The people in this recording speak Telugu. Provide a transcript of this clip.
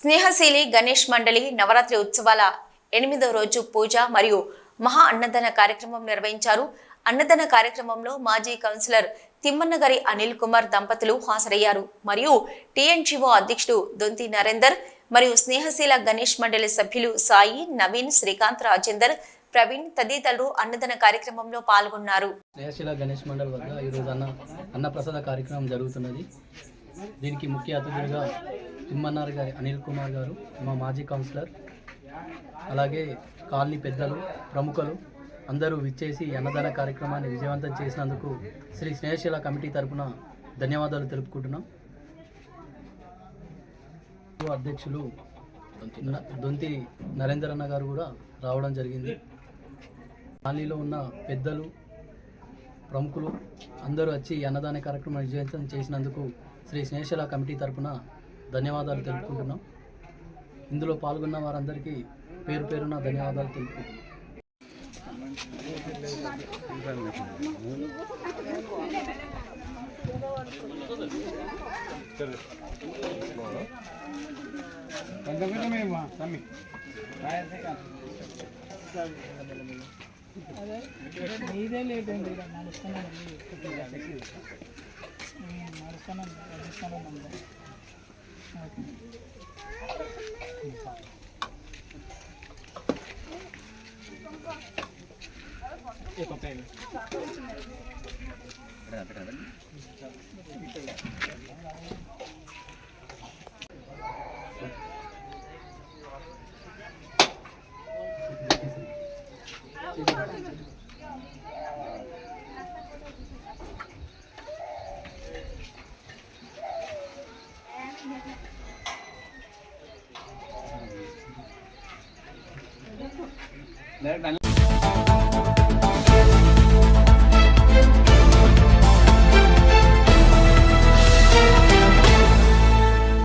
స్నేహశీలి గణేష్ మండలి నవరాత్రి ఉత్సవాల 8వ రోజు పూజ మరియు మహా అన్నదాన కార్యక్రమం నిర్వహించారు. అన్నదాన కార్యక్రమంలో మాజీ కౌన్సిలర్ తిమ్మన్నగరి అనిల్ కుమార్ దంపతులు హాజరయ్యారు. మరియు టీఎన్జీఓ అధ్యక్షుడు దొంతి నరేందర్ మరియు స్నేహశీల గణేష్ మండలి సభ్యులు సాయి, నవీన్, శ్రీకాంత్, రాజేందర్, ప్రవీణ్ తదితరులు అన్నదాన కార్యక్రమంలో పాల్గొన్నారు. స్నేహశీల గణేష్ మండలి వద్ద ఈరోజు అన్నప్రసాద కార్యక్రమం జరుగుతున్నది. దీనికి ముఖ్య అతిథులుగా తిమ్మన్నర్ గారి అనిల్ కుమార్ గారు, మా మాజీ కౌన్సిలర్, అలాగే కాలనీ పెద్దలు, ప్రముఖులు అందరూ విచ్చేసి అన్నదాన కార్యక్రమాన్ని విజయవంతం చేసినందుకు శ్రీ స్నేహశీల కమిటీ తరఫున ధన్యవాదాలు తెలుపుకుంటున్నాం. అధ్యక్షులు దొంతి నరేందర్ అన్న గారు కూడా రావడం జరిగింది. కాలనీలో ఉన్న పెద్దలు, ప్రముఖులు అందరూ వచ్చి అన్నదాన కార్యక్రమం విజయవంతం చేసినందుకు శ్రీ స్నేహశీల కమిటీ తరఫున ధన్యవాదాలు తెలుపుకుంటున్నాం. ఇందులో పాల్గొన్న వారందరికీ పేరు పేరున ధన్యవాదాలు తెలుపుకుంటున్నాం. నీదే లేట్ ఉంది నడుస్తున్నాను డైరెక్ట్